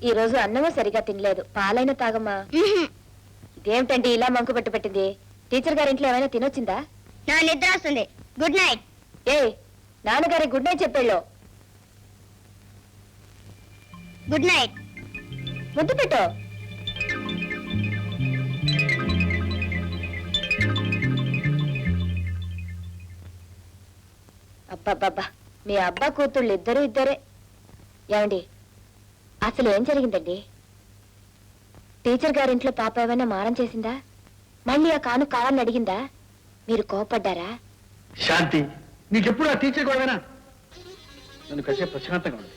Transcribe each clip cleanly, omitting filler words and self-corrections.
ఈ రోజు అన్నమూ సరిగా తినలేదు, పాలైన తాగమ్మా. ఇదేమిటండి ఇలా మంకు పట్టు పెట్టింది? టీచర్ గారి ఇంట్లో ఏమైనా తినొచ్చిందా? నా నిద్ర వస్తుంది. Good night. ఏ నాన్నగారి గుడ్ నైట్ చెప్పాళ్ళు. Good night. ముద్దు పెట్టు. అబ్బాబ్బా, మీ అబ్బా కూతుళ్ళు ఇద్దరే. ఏమండి, అసలు ఏం జరిగిందండి? టీచర్ గారింట్లో పాప ఏమైనా మారం చేసిందా? మళ్ళీ ఆ కాను కావాలని అడిగిందా? మీరు కోపడ్డారా? శాంతి, నీకెప్పుడు ఆ టీచర్ గొడవేనా? నన్ను కాసేపు ప్రశాంతంగా ఉంది.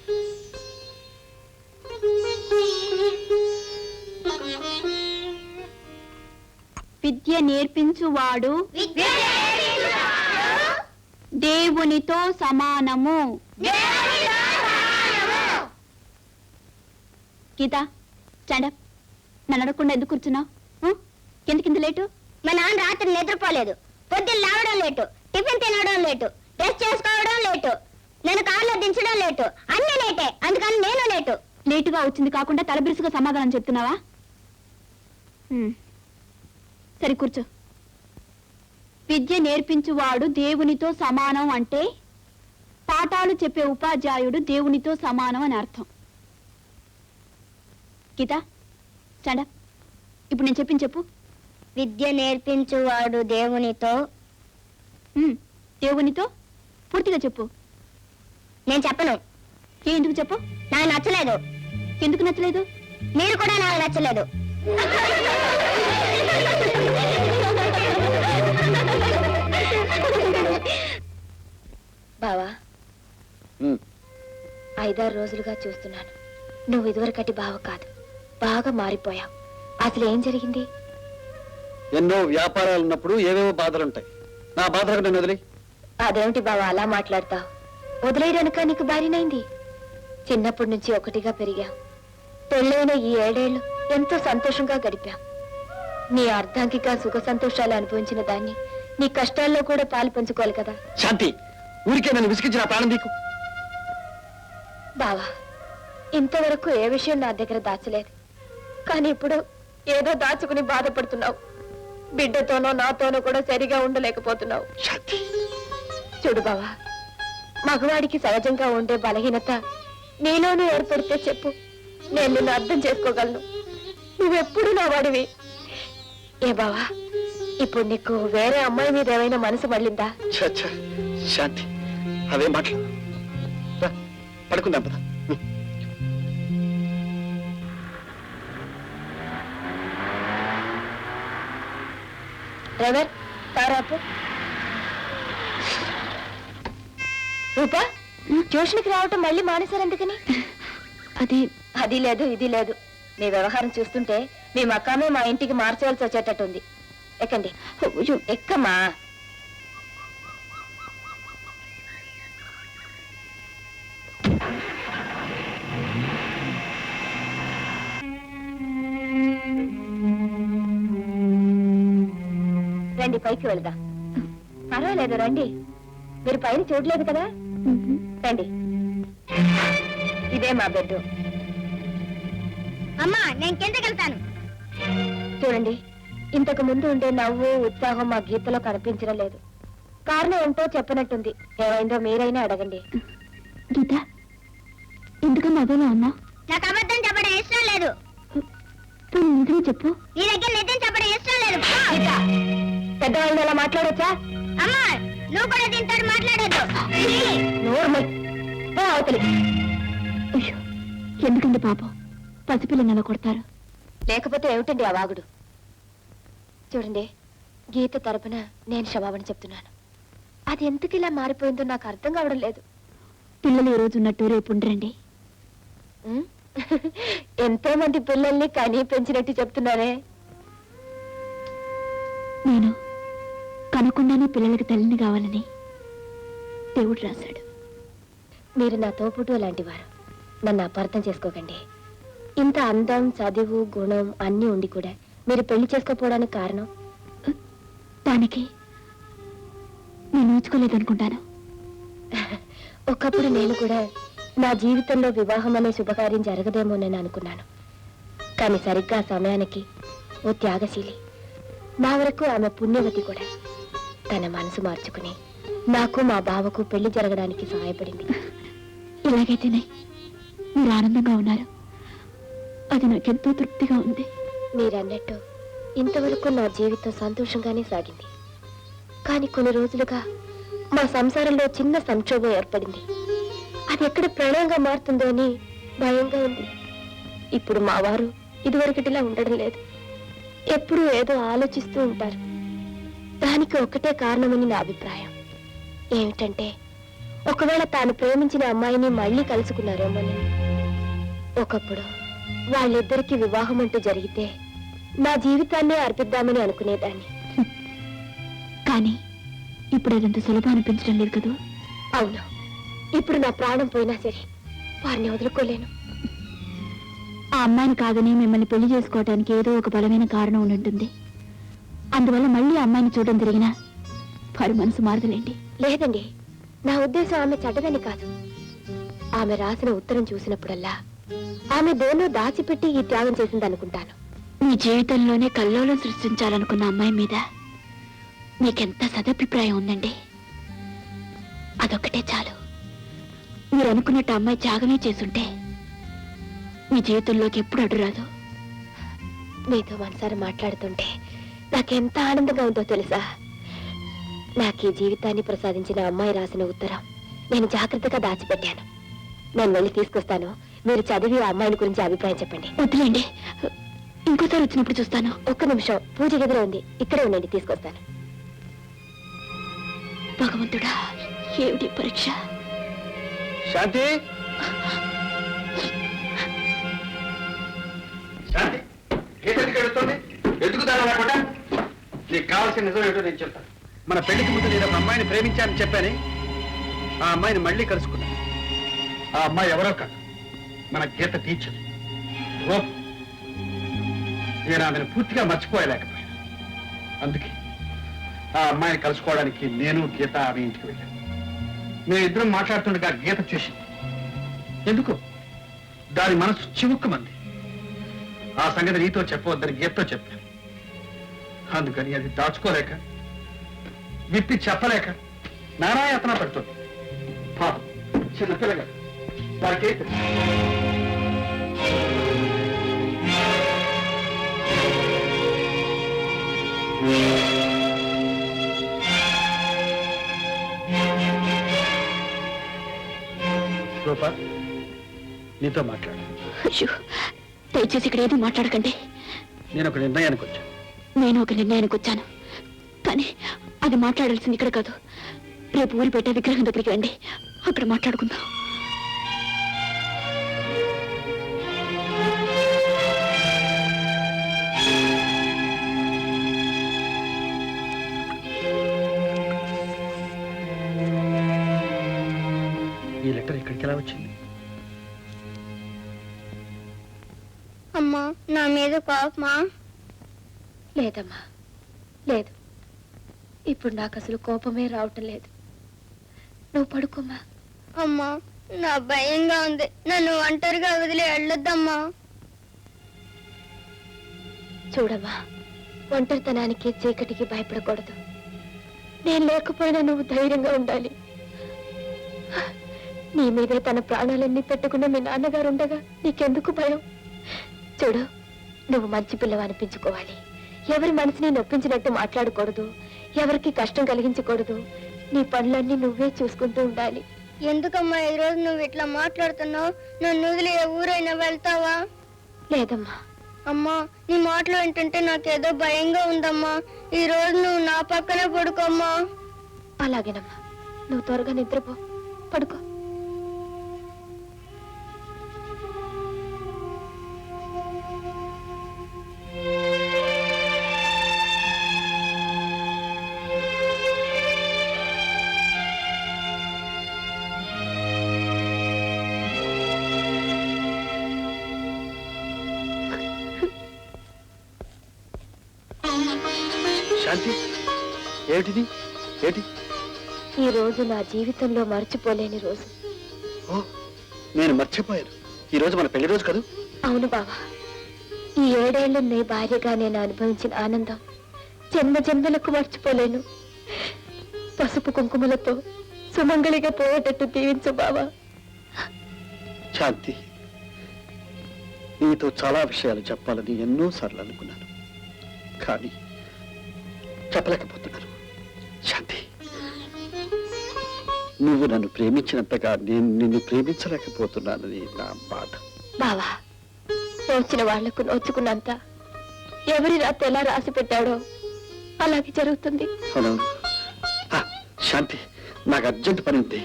విద్య నేర్పించువాడు దేవునితో సమానము. గీత, స్టాండప్. నన్ను అడగకుండా ఎందుకు కూర్చున్నావు? ఎందుకింత లేటు? మా నాన్న రాత్రి నిద్రపోలేదు, పొద్దున్న లేవడం లేటు, టిఫిన్ తినడం లేటు, డ్రెస్ చేసుకోవడం లేటు, నేను కారులో దించడం లేటు, అన్ని లేటే. అందుకని నేను లేటు. లేటుగా వచ్చింది కాకుండా తలబిరుసుగా సమాధానం చెప్తున్నావా? సరే కూర్చో. విద్య నేర్పించువాడు దేవునితో సమానం అంటే పాఠాలు చెప్పే ఉపాధ్యాయుడు దేవునితో సమానం అని అర్థం. గీత, స్టాండప్. ఇప్పుడు నేను చెప్పింది చెప్పు. విద్య నేర్పించువాడు దేవునితో. దేవునితో పూర్తిగా చెప్పు. నేను చెప్పను. ఎందుకు చెప్పు? నాకు నచ్చలేదు. ఎందుకు నచ్చలేదు? మీరు కూడా నాకు నచ్చలేదు. బావా, 5-6 రోజులుగా చూస్తున్నాను, నువ్వు ఇదివరకటి బావ కాదు, బాగా మారిపోయావు. అసలు ఏం జరిగింది? ఎన్నో వ్యాపారాలు ఉన్నప్పుడు ఏవేవో బాధలుంటాయి. నా బాధలకు నేను వదిలి. అదేమిటి బావా అలా మాట్లాడతావు? వదిలేయడానిక నీకు భార్యనైంది? చిన్నప్పటి నుంచి ఒకటిగా పెరిగావు. పెళ్ళైన ఈ 7 ఏళ్ళు ఎంతో సంతోషంగా గడిపాం. నీ అర్ధాంగిక సుఖ సంతోషాలు అనుభవించిన దాన్ని నీ కష్టాల్లో కూడా పాలు పంచుకోవాలి కదా. శాంతి, ఊరికే నన్ను విసిగించిన ప్రాణం నీకు. బావా, ఇంతవరకు ఏ విషయం నా దగ్గర దాచలేదు, కానీ ఇప్పుడు ఏదో దాచుకుని బాధపడుతున్నావు. బిడ్డతోనో నాతోనో కూడా సరిగా ఉండలేకపోతున్నావు. చూడు బావా, మగవాడికి సహజంగా ఉండే బలహీనత నీలోనూ ఏర్పడితే చెప్పు, నేను నిన్ను అర్థం చేసుకోగలను. నువ్వెప్పుడు నా వాడివి. ఏ బావా, ఇప్పుడు నీకు వేరే అమ్మాయి మీద ఏమైనా మనసు మళ్ళిందా? శాంతి, అవే మాటలు. పడుకుందాం పద. డ్రైవర్, కారాపు. రూపా, ట్యూషన్కి రావటం మళ్ళీ మానేశారు ఎందుకని? అది లేదు ఇది లేదు. మీ వ్యవహారం చూస్తుంటే మీ మక్కామే మా ఇంటికి మార్చవలసి వచ్చేటట్టుంది. ఎక్కండి. ఎక్కమ్మా. రండి, పైకి వెళదాం. పర్వాలేదు రండి. మీరు పైన చూడలేదు కదా, రండి. ఇదే మా బెడ్. అమ్మా, నేను కిందకి వెళ్తాను. చూడండి, ఇంతకు ముందు ఉండే నవ్వు ఉత్సాహం మా గీతలో కనిపించడం లేదు. కారణం ఏంటో చెప్పనట్టుంది. ఏమైందో మీరైనా అడగండి. గీత, ఎందుకని అదోలా ఉన్నా? నాకు అబద్ధం చెప్పడం ఇష్టం లేదు. నిజం చెప్పు. నీ దగ్గర నిజం చెప్పడం ఇష్టం లేదు. పెద్దవాళ్ళని అలా మాట్లాడొచ్చా? అమ్మా, నువ్వు కూడా దీంతో మాట్లాడొద్దు. ఎందుకండి పాపం పసిపిల్లని అలా కొడతారు? లేకపోతే ఏమిటండి ఆ వాగుడు? చూడండి, గీత తరపున నేను క్షమాపణ చెప్తున్నాను. అది ఎందుకు ఇలా మారిపోయిందో నాకు అర్థం కావడం లేదు. పిల్లలు ఈ రోజు ఉన్నట్టు రేపు ఉండరండి. ఎంతో మంది పిల్లల్ని కనీ పెంచినట్టు చెప్తున్నారే. నేను కనకుండానే పిల్లలకి తల్లిని కావాలని దేవుడు రాశాడు. మీరు నా తోపుటు లాంటి వారు. నన్ను అపార్థం చేసుకోకండి. ఇంత అందం, చదువు, గుణం అన్నీ ఉండి కూడా మీరు పెళ్లి చేసుకోపోవడానికి కారణం? దానికి నేను నోచుకోలేదనుకుంటాను. ఒకప్పుడు నేను కూడా నా జీవితంలో వివాహం అనే శుభకార్యం జరగదేమోనని అనుకున్నాను. కానీ సరిగ్గా ఆ సమయానికి ఓ త్యాగశీలి, నా వరకు ఆమె పుణ్యవతి కూడా, తన మనసు మార్చుకుని నాకు మా బావకు పెళ్లి జరగడానికి సహాయపడింది. ఇలాగైతేనే మీరు ఆనందంగా ఉన్నారు. అది నాకెంతో తృప్తిగా ఉంది. మీరన్నట్టు ఇంతవరకు నా జీవితం సంతోషంగానే సాగింది. కానీ కొన్ని రోజులుగా మా సంసారంలో చిన్న సంక్షోభం ఏర్పడింది. అది ఎక్కడ ప్రణయంగా మారుతుందో అని భయంగా ఉంది. ఇప్పుడు మా వారు ఇదివరకటిలా ఉండడం లేదు. ఎప్పుడూ ఏదో ఆలోచిస్తూ ఉంటారు. దానికి ఒక్కటే కారణమని నా అభిప్రాయం. ఏమిటంటే, ఒకవేళ తాను ప్రేమించిన అమ్మాయిని మళ్ళీ కలుసుకున్నారేమోనని. ఒకప్పుడు వాళ్ళిద్దరికీ వివాహం అంటూ జరిగితే నా జీవితాన్నే అర్పిద్దామని అనుకునేదాన్ని. కానీ ఇప్పుడు అదంత సులభం అనిపించడం లేదు కదా. అవును, ఇప్పుడు నా ప్రాణం పోయినా సరే వారిని వదులుకోలేను. ఆ అమ్మాయిని కాదని మిమ్మల్ని పెళ్లి చేసుకోవటానికి ఏదో ఒక బలమైన కారణం ఉండి ఉంటుంది. అందువల్ల మళ్ళీ ఆ అమ్మాయిని చూడడం తిరిగినా వారి మనసు మారదులేండి. లేదండి, నా ఉద్దేశం ఆమె చెడ్డదని కాదు. ఆమె రాసిన ఉత్తరం చూసినప్పుడల్లా ఆమె దేన్నో దాచిపెట్టి ఈ త్యాగం చేసింది అనుకుంటాను. మీ జీవితంలోనే కల్లోలం సృష్టించాలనుకున్న అమ్మాయి మీద మీకెంత సదభిప్రాయం ఉందండి. అదొక్కటే చాలు. మీరు అనుకున్నట్టు అమ్మాయి త్యాగమే చేసుంటే మీ జీవితంలోకి ఎప్పుడు అడ్డురాదు. మీతో మనసారి మాట్లాడుతుంటే నాకెంత ఆనందంగా ఉందో తెలుసా. నాకు ఈ జీవితాన్ని ప్రసాదించిన అమ్మాయి రాసిన ఉత్తరం నేను జాగ్రత్తగా దాచిపెట్టాను. నేను వెళ్ళి తీసుకొస్తాను. మీరు చదివి ఆ అమ్మాయిని గురించి అభిప్రాయం చెప్పండి. వద్దులేండి, ఇంకోసారి వచ్చినప్పుడు చూస్తాను. ఒక్క నిమిషం, పూజ గదిలో ఉంది, ఇక్కడే ఉండండి, తీసుకొస్తాను. భగవంతుడా, ఏమిటి పరీక్ష? శాంతి, శాంతి, గీతకి ఎడుతుంది. ఎందుకు దాని రాకుండా? నీకు కావాల్సిన నిజం ఏమిటో నేను చెప్తాను. మన పెళ్లికి ముందు నేను ఒక అమ్మాయిని ప్రేమించానని చెప్పాను. ఆ అమ్మాయిని మళ్ళీ కలుసుకున్నాను. ఆ అమ్మాయి ఎవరో కాదు, మన గీత టీచర్. ఓ, నేను ఆమెను పూర్తిగా మర్చిపోయలేకపోయాను. అందుకే ఆ అమ్మాయిని కలుసుకోవడానికి నేను గీత ఆమె ఇంటికి వెళ్ళాను. మేమిద్దరం మాట్లాడుతుండగా గీత చూసింది. ఎందుకు? దాని మనసు చివుక్కుమంది. ఆ సంగతి నీతో చెప్పవద్దని గీతతో చెప్పాను. అందుకని అది దాచుకోలేక, విప్పి చెప్పలేక నానాయాతన పడుతుంది. పాపం చిన్నపిల్లగా దానికే తెలుసు. రూపా, నీతో మాట్లాడు. అయ్యో, దయచేసి ఇక్కడ ఏదో మాట్లాడకండి. నేను ఒక నిర్ణయానికి వచ్చాను. నేను ఒక నిర్ణయానికి వచ్చాను, కానీ అది మాట్లాడాల్సింది ఇక్కడ కాదు. రేపు ఊరి పెట్టే విగ్రహం దగ్గరికి రండి, అక్కడ మాట్లాడుకుందాం. ఈ లెటర్ ఇక్కడికి ఎలా వచ్చింది? అమ్మా, నా మీద కోపమా? లేదమ్మా, లేదు. ఇప్పుడు నాకు అసలు కోపమే రావటం లేదు. నువ్వు పడుకోమ్మా. అమ్మా, నా భయంగా ఉంది. నన్ను ఒంటరిగా వదిలి వెళ్ళొద్దమ్మా. చూడమ్మా, ఒంటరితనానికి చీకటికి భయపడకూడదు. నేను లేకపోయినా నువ్వు ధైర్యంగా ఉండాలి. నీ మీదే తన ప్రాణాలన్నీ పెట్టుకున్న మీ నాన్నగారు ఉండగా నీకెందుకు భయం? చూడు, నువ్వు మంచి పిల్లవ అనిపించుకోవాలి. ఎవరి మనసుని నొప్పించినట్టు మాట్లాడకూడదు. ఎవరికి కష్టం కలిగించకూడదు. నీ పనులన్నీ నువ్వే చూసుకుంటూ ఉండాలి. ఎందుకమ్మా ఈ రోజు నువ్వు ఇట్లా మాట్లాడుతున్నావు? నన్ను వదిలి ఏ ఊరైనా వెళ్తావా? లేదమ్మా. అమ్మా, నీ మాటలు ఏంటంటే నాకేదో భయంగా ఉందమ్మా. ఈ రోజు నువ్వు నా పక్కనే పడుకోమ్మా. అలాగేనమ్మా, నువ్వు త్వరగా నిద్రపో, పడుకో. శాంతి, ఏమిటిది? ఏంటి? ఈ రోజు నా జీవితంలో మర్చిపోలేని రోజు. ఓ, నేను మర్చిపోయాను. ఈ రోజు మన పెళ్లి రోజు కదూ? అవును బావా, ఈ 7 ఏళ్ళు నీ భార్యగా నేను అనుభవించిన ఆనందం జన్మ జన్మలకు మర్చిపోలేను. పసుపు కుంకుమలతో సుమంగళిగా పోయేటట్టు దీవించు బావా. శాంతి, నీతో చాలా విషయాలు చెప్పాలని ఎన్నోసార్లు అనుకున్నాను, కానీ చెప్పలేకపోతున్నాను. శాంతి, నువ్వు నన్ను ప్రేమించినంతగా నేను నిన్ను ప్రేమించలేకపోతున్నానని నా బాధ. బావా, నోచిన వాళ్లకు నోచుకున్నంత ఎవరి రాత ఎలా రాసి పెట్టాడో అలాగే జరుగుతుంది. అవును. శాంతి, నాకు అర్జెంట్ పని ఉంది,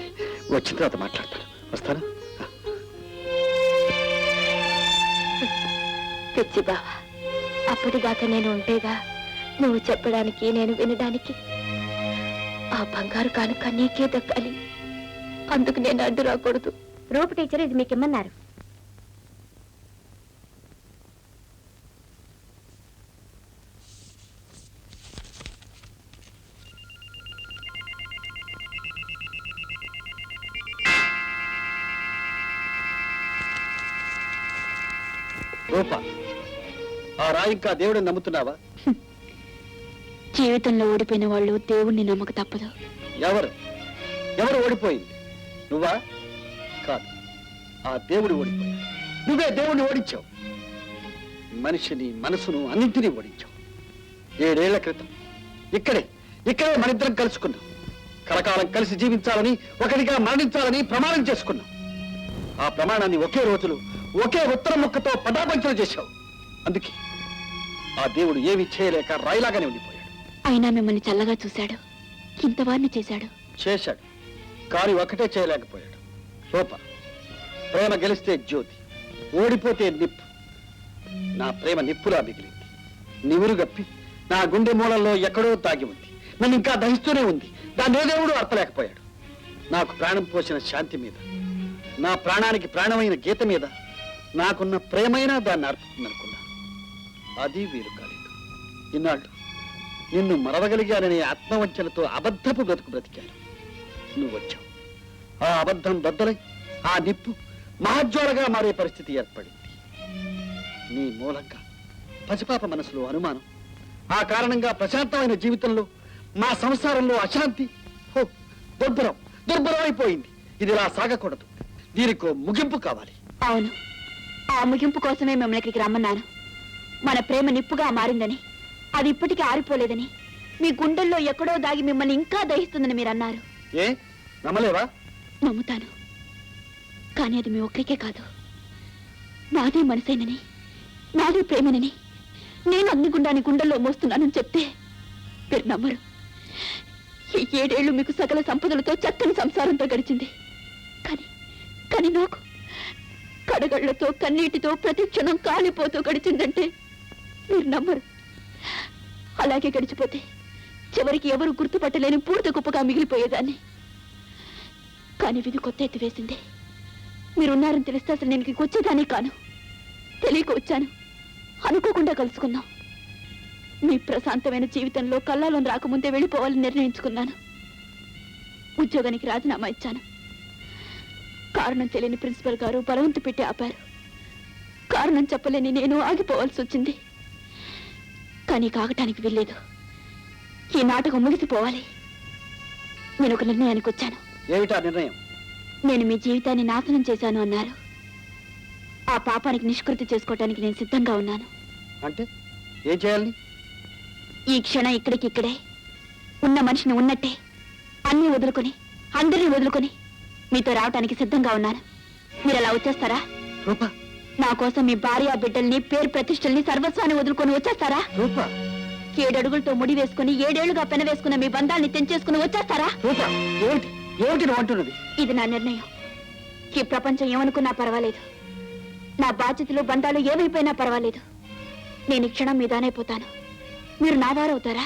వచ్చిన తర్వాత మాట్లాడతాను. వస్తాను. పిచ్చి బావా, అప్పటిదాకా నేను ఉంటేగా నువ్వు చెప్పడానికి నేను వినడానికి. ఆ బంగారు కానుక నీకే దక్కాలి, అందుకు నేను అడ్డు రాకూడదు. రూపు టీచర్ ఇది మీకు ఇమ్మన్నారు. రూపా, ఆ రాయి ఇంకా దేవుడిని నమ్ముతున్నావా? జీవితంలో ఓడిపోయిన వాళ్ళు దేవుణ్ణి నమ్మక తప్పదు. ఎవరు ఎవరు ఓడిపోయింది? నువ్వా? కాదు, ఆ దేవుడు ఓడిపోయాడు. నువ్వే దేవుణ్ణి ఓడించావు. మనిషిని, మనసును, అన్నింటినీ ఓడించావు. 7 ఏళ్ల క్రితం ఇక్కడే మనిద్దరం కలుసుకున్నాం. కలకాలం కలిసి జీవించాలని, ఒకటిగా మరణించాలని ప్రమాణం చేసుకున్నాం. ఆ ప్రమాణాన్ని ఒకే రోజులో ఒకే ఉత్తరం ముక్కతో పటాపంచలు చేశావు. అందుకే ఆ దేవుడు ఏమీ చేయలేక రాయిలాగానే ఉండిపోయాడు. అయినా మిమ్మల్ని చల్లగా చూశాడు, ఇంతవారిని చేశాడు. చేశాడు, కానీ ఒకటే చేయలేకపోయాడు. రూప, ప్రేమ గెలిస్తే జ్యోతి, ఓడిపోతే నిప్పు. నా ప్రేమ నిప్పులా మిగిలింది. నివురుగప్పి నా గుండె మూలంలో ఎక్కడో దాగి ఉంది. నన్ను ఇంకా దహిస్తూనే ఉంది. దాన్ని ఏ దేవుడు అర్పలేకపోయాడు. నాకు ప్రాణం పోసిన శాంతి మీద, నా ప్రాణానికి ప్రాణమైన గీత మీద నాకున్న ప్రేమైనా దాన్ని అర్పుతుందనుకున్నా. అది వీలు కాలేదు. ఇన్నాళ్ళు నిన్ను మరవగలిగాననే ఆత్మవంచనతో అబద్ధపు బ్రతుకు బ్రతికాను. నువ్వు వచ్చావు. ఆ అబద్ధం బద్దలై ఆ నిప్పు మహాజ్వాలగా మారే పరిస్థితి ఏర్పడింది. నీ మూలంగా పసిపాప మనసులో అనుమానం, ఆ కారణంగా ప్రశాంతమైన జీవితంలో, మా సంసారంలో అశాంతి, దుర్భరం అయిపోయింది. ఇది ఇలా సాగకూడదు. దీనికో ముగింపు కావాలి. అవును, ఆ ముగింపు కోసమే మిమ్మల్ని ఇక్కడికి రమ్మన్నాను. మన ప్రేమ నిప్పుగా మారిందని, అది ఇప్పటికీ ఆరిపోలేదని, మీ గుండెల్లో ఎక్కడో దాగి మిమ్మల్ని ఇంకా దహిస్తుందని మీరు అన్నారు. ఏ నమ్మలేవా? నమ్ముతాను, కానీ అది మీ ఒక్కరికే కాదు, నాదే మనసేనని, నాదే ప్రేమనని నేను అగ్నిగుండాన్ని గుండెల్లో మోస్తున్నానని చెప్తే మీరు నమ్మరు. ఈ 7 ఏళ్లు మీకు సకల సంపదలతో చక్కని సంసారంతో గడిచింది. కానీ నాకు కడగళ్లతో, కన్నీటితో ప్రతి క్షణం కాలిపోతూ గడిచిందంటే మీరు నమ్మరు. అలాగే గడిచిపోతే చివరికి ఎవరు గుర్తుపట్టలేని పూర్తి కుప్పగా మిగిలిపోయేదాన్ని. కానీ విధి కొత్త ఎత్తి వేసింది. మీరున్నారని తెలిస్తే అసలు నేను ఇక్కడికి వచ్చేదాన్ని కాను. తెలియక వచ్చాను, అనుకోకుండా కలుసుకున్నాం. మీ ప్రశాంతమైన జీవితంలో కల్లాలో రాకముందే వెళ్ళిపోవాలని నిర్ణయించుకున్నాను. ఉద్యోగానికి రాజీనామా ఇచ్చాను. కారణం తెలియని ప్రిన్సిపల్ గారు బలవంతు పెట్టి ఆపారు. కారణం చెప్పలేని నేను ఆగిపోవాల్సి వచ్చింది. కానీ కాగటానికి వెళ్ళలేదు. ఈ నాటకం ముగిసిపోవాలి. నేను ఒక నిర్ణయానికి వచ్చాను. ఏమిటా నిర్ణయం? నేను మీ జీవితాన్ని నాశనం చేశాను అన్నారు. ఆ పాపానికి నిష్కృతి చేసుకోవటానికి నేను సిద్ధంగా ఉన్నాను. అంటే ఏం చేయాలి? ఈ క్షణం ఇక్కడికిక్కడే ఉన్న మనిషిని ఉన్నట్టే అన్నీ వదులుకొని, అందరినీ వదులుకొని మీతో రావటానికి సిద్ధంగా ఉన్నాను. మీరు అలా వచ్చేస్తారా? రూపా, నా కోసం మీ భార్య బిడ్డల్ని, పేరు ప్రతిష్టల్ని, సర్వస్వాన్ని వదులుకొని వచ్చేస్తారా? రూపా, 7 అడుగులతో ముడి వేసుకుని 7 ఏళ్లుగా పెన వేసుకున్న మీ బంధాన్ని తెంచేసుకుని వచ్చేస్తారా? రూపా, ఏమిటి నువ్వు అంటున్నది? ఇది నా నిర్ణయం. ఈ ప్రపంచం ఏమనుకున్నా పర్వాలేదు, నా బాధ్యతలు, బంధాలు ఏమైపోయినా పర్వాలేదు. నేను ఈ క్షణం మీదానైపోతాను. మీరు నా వారవుతారా?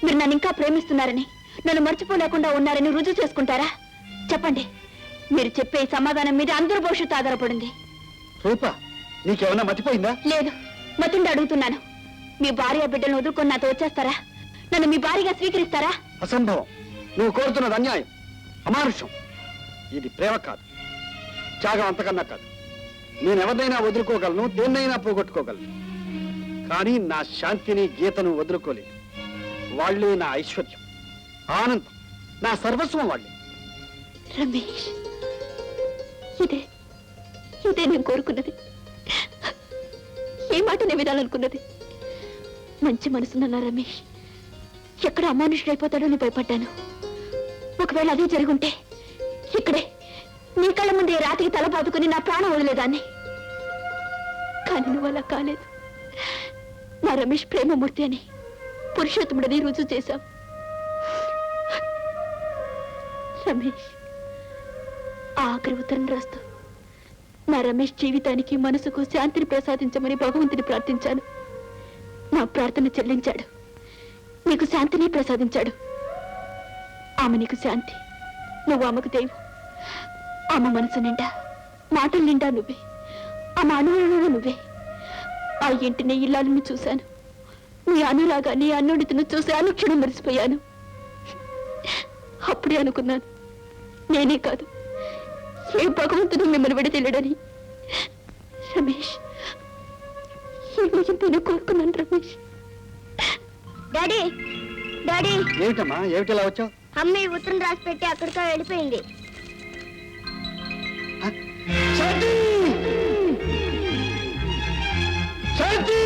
మీరు నన్ను ఇంకా ప్రేమిస్తున్నారని, నన్ను మర్చిపోలేకుండా ఉన్నారని రుజువు చేసుకుంటారా? చెప్పండి. మీరు చెప్పే సమాధానం మీద అందరూ భవిష్యత్తు ఆధారపడింది. రూపా, నీకేమన్నా మర్చిపోయిందా? లేదు, మతుండి అడుగుతున్నాను. మీ భార్య బిడ్డలను వదులుకొని నాతో వచ్చేస్తారా? నన్ను మీ భార్యగా స్వీకరిస్తారా? అసంభవం. నువ్వు కోరుతున్నది అన్యాయం, అమానుషం. ఇది ప్రేమ కాదు, త్యాగం అంతకన్నా కాదు. నేను ఎవరినైనా వదులుకోగలను, దేన్నైనా పోగొట్టుకోగలను. కానీ నా శాంతిని, గీతను వదులుకోలేదు. వాళ్ళే నా ఐశ్వర్యం, ఆనందం, నా సర్వస్వం వాళ్ళే. రమేష్, ఇదే ఇదే నేను కోరుకున్నది. ఏ మాట నేను వినాలనుకున్నది. మంచి మనసున్న నా రమేష్ ఎక్కడ అమానుషుడైపోతాడో నేను భయపడ్డాను. ఒకవేళ అదే జరుగుంటే ఇక్కడే నీ కళ్ళ ముందే రాతికి తల బాదుకుని నా ప్రాణం వదిలేదాన్ని. కానీ నువ్వు అలా కాలేదు. నా రమేష్ ప్రేమమూర్తి అని, పురుషోత్తముడని రుజువు చేశావు. రమేష్, ఆ ఆఖరి ఉత్తరం రాస్తూ నా రమేష్ జీవితానికి, మనసుకు శాంతిని ప్రసాదించమని భగవంతుని ప్రార్థించాను. నా ప్రార్థన చెల్లించాడు, నీకు శాంతిని ప్రసాదించాడు. ఆమె నీకు శాంతి, నువ్వు ఆమెకు దైవం. ఆమె మనసు నిండా, మాటల నిండా నువ్వే, ఆమె అనుభవంలో నువ్వే. ఆ ఇంటిని, ఇల్లాలని చూశాను. నీ అనురాగాన్ని, అన్నుడితను చూసి అనుక్షణం మరిసిపోయాను. అప్పుడే అనుకున్నాను, నేనే కాదు ఏ భగవంతుడు మిమ్మల్ని విడతీయలేడని. రమేష్, నేను కోరుకున్నాను. రమేష్, డాడీ డాడీ, ఏమిటమ్మా, ఏమిటి ఇలా వచ్చావు? అమ్మ ఈ ఉత్తరం రాసి పెట్టి అక్కడితో వెళ్ళిపోయింది. శాంతి! శాంతి!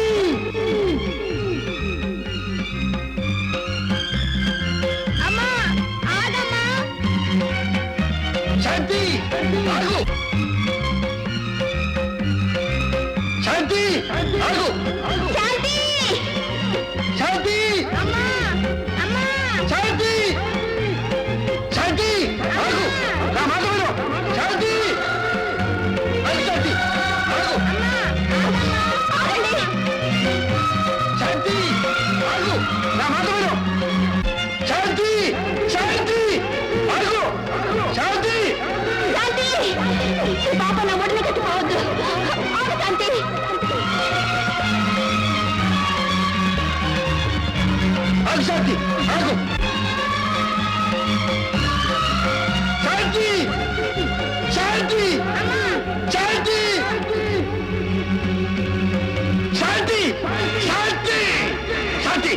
అమ్మా, ఆగమ్మా! శాంతి! ఆగు! శాంతి! ఆగు! శాంతి! శాంతి! అమ్మా! అమ్మా! శాంతి! శాంతి! ఆగు! నా మాట విను! శాంతి! ఆగు, శాంతి! ఆగు! శాంతి! ఆగు! నా మాట విను! శాంతి! శాంతి! ఆగు! శాంతి! శాంతి! ఈ పాప నా ఒడిని కట్టుకోవద్దు. ఆగు శాంతి! ఆగు, శాంతి! ఆగు! శాంతి! శాంతి! శాంతి! శాంతి! శాంతి! శాంతి!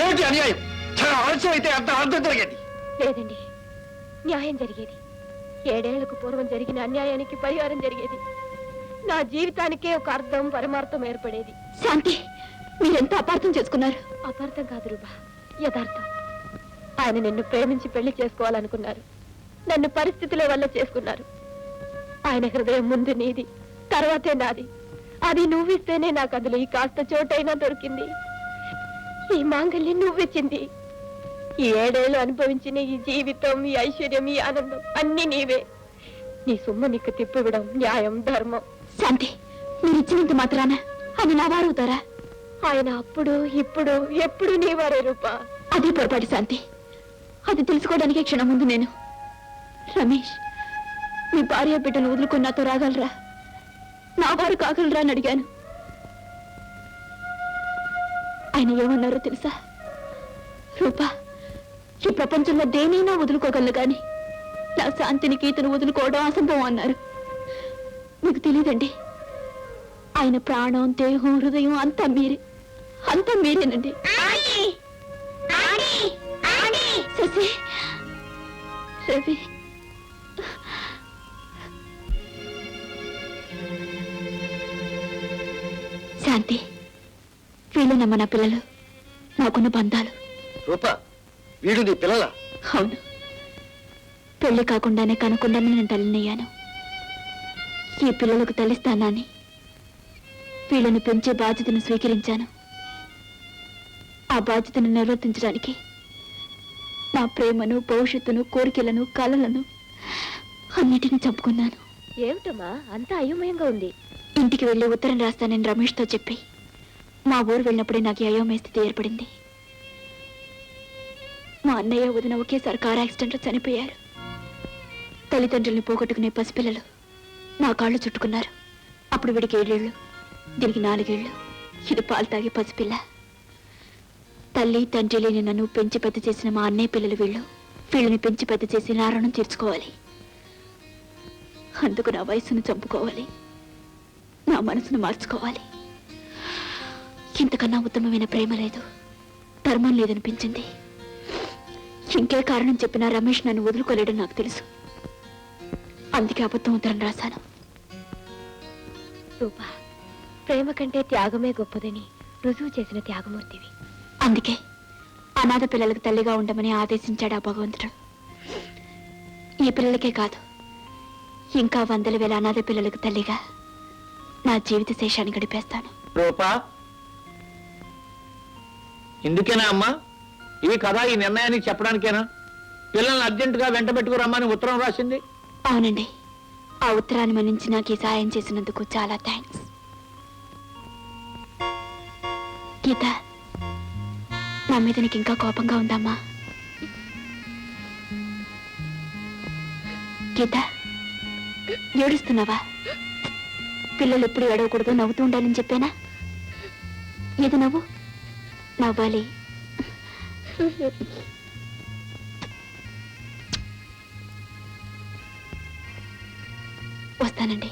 ఏమిటి అన్యాయం? చాలా ఆలస్యం అయితే అంత అర్థం జరిగేది. లేదండి, న్యాయం జరిగేది. 7 ఏళ్లకు పూర్వం జరిగిన అన్యాయానికి పరిహారం జరిగేది. నా జీవితానికే ఒక అర్థం, పరమార్థం ఏర్పడేది. శాంతి, మీరెంత అపార్థం చేసుకున్నారు. అపార్థం కాదు రూపా, యథార్థం. ఆయన నిన్ను ప్రేమించి పెళ్లి చేసుకోవాలనుకున్నారు. నన్ను పరిస్థితుల వల్ల చేసుకున్నారు. ఆయన హృదయం ముందు నీది, తర్వాతే నాది. అది నువ్విస్తేనే నాకు అందులో ఈ కాస్త చోటైనా దొరికింది. ఈ మాంగళ్యం నువ్విచ్చింది. ఈ 7 ఏళ్ళు అనుభవించిన ఈ జీవితం, ఈ ఐశ్వర్యం, ఈ ఆనందం అన్ని నీవే. నీ సొమ్ము నీకు తిప్పివ్వడం న్యాయం, ధర్మం. శాంతి, మీరు ఇచ్చినంత మాత్రాన అని నా వారవుతారా? ఆయన అప్పుడు, ఇప్పుడు, ఎప్పుడు నీ వారే రూపా. అదే పొరపాటు శాంతి. అది తెలుసుకోవడానికి క్షణం ముందు నేను. రమేష్, మీ భార్య బిడ్డను వదులుకొని నాతో రాగలరా? నా వారు కాగలరా అని అడిగాను. ఆయన ఏమన్నారో తెలుసా? రూపా, ఈ ప్రపంచంలో దేనైనా వదులుకోగలను కానీ నా శాంతిని, గీతను వదులుకోవడం అసంభవం అన్నారు. మీకు తెలియదండి, ఆయన ప్రాణం, దేహం, హృదయం అంతా మీరేనండి. శశి, రవి, శాంతి, వీళ్ళేనమ్మ నా పిల్లలు, నాకున్న బంధాలు. రూపా, వీడు నీ పిల్లల? అవును, పెళ్లి కాకుండానే కనకుండానే నేను తల్లినయ్యాను. ఈ పిల్లలకు తల్లిస్తానని వీళ్ళని పెంచే బాధ్యతను స్వీకరించాను. ఆ బాధ్యతను నిర్వర్తించడానికి నా ప్రేమను, భవిష్యత్తును, కోరికలను, కలలను అన్నిటినీ చంపుకున్నాను. ఏమిటమ్మా అంతా అయోమయంగా ఉంది? ఇంటికి వెళ్ళి ఉత్తరం రాస్తానని రమేష్తో చెప్పి మా ఊరు వెళ్ళినప్పుడే నాకు ఈ అయోమయ స్థితి ఏర్పడింది. మా అన్నయ్య, వదిన ఒకేసారి కారు యాక్సిడెంట్లో చనిపోయారు. తల్లిదండ్రుల్ని పోగొట్టుకునే పసిపిల్లలు నా కాళ్ళు చుట్టుకున్నారు. అప్పుడు వీడికి 7 ఏళ్ళు, దీనికి 4 ఏళ్ళు. ఇది పాలు తాగే పసిపిల్ల. తల్లి, తండ్రి లేని నన్ను పెంచి పెద్ద చేసిన మా అన్నయ్య పిల్లలు వీళ్ళని పెంచి పెద్ద చేసి నా రుణం తీర్చుకోవాలి. అందుకు నా వయసును చంపుకోవాలి, నా మనసును మార్చుకోవాలి. ఇంతకన్నా ఉత్తమమైన ప్రేమ లేదు, ధర్మం లేదనిపించింది. ఇంకే కారణం చెప్పినా రమేష్ నన్ను వదులుకోలేడని నాకు తెలుసు. అందుకే అబద్ధం ఉత్తరం రాశాను. రూపా, ప్రేమ కంటే త్యాగమే గొప్పదని రుజువు చేసిన త్యాగమూర్తివి. అందుకే అనాథ పిల్లలకు తల్లిగా ఉండమని ఆదేశించాడు ఆ భగవంతుడు. ఈ పిల్లలకే కాదు, ఇంకా వందల వేల అనాథ పిల్లలకు తల్లిగా నా జీవిత శేషాన్ని గడిపేస్తాను. రూపా, ఇందుకేనా అమ్మా ఈ కథ ఈ నిర్ణయానికి చెప్పడానికేనా పిల్లల్ని అర్జెంటుగా వెంట పెట్టుకురమ్మని ఉత్తరం రాసింది? అవునండి, ఆ ఉత్తరాన్ని మన్నించి నాకు ఈ సాయం చేసినందుకు చాలా థ్యాంక్స్. గీత, నా మీద నీకు ఇంకా కోపంగా ఉందమ్మా? గీత, ఏడుస్తున్నావా? పిల్లలు ఎప్పుడు ఏడవకూడదు, నవ్వుతూ ఉండాలని చెప్పానా? ఏది నవ్వు, నవ్వాలి. వస్తానండి.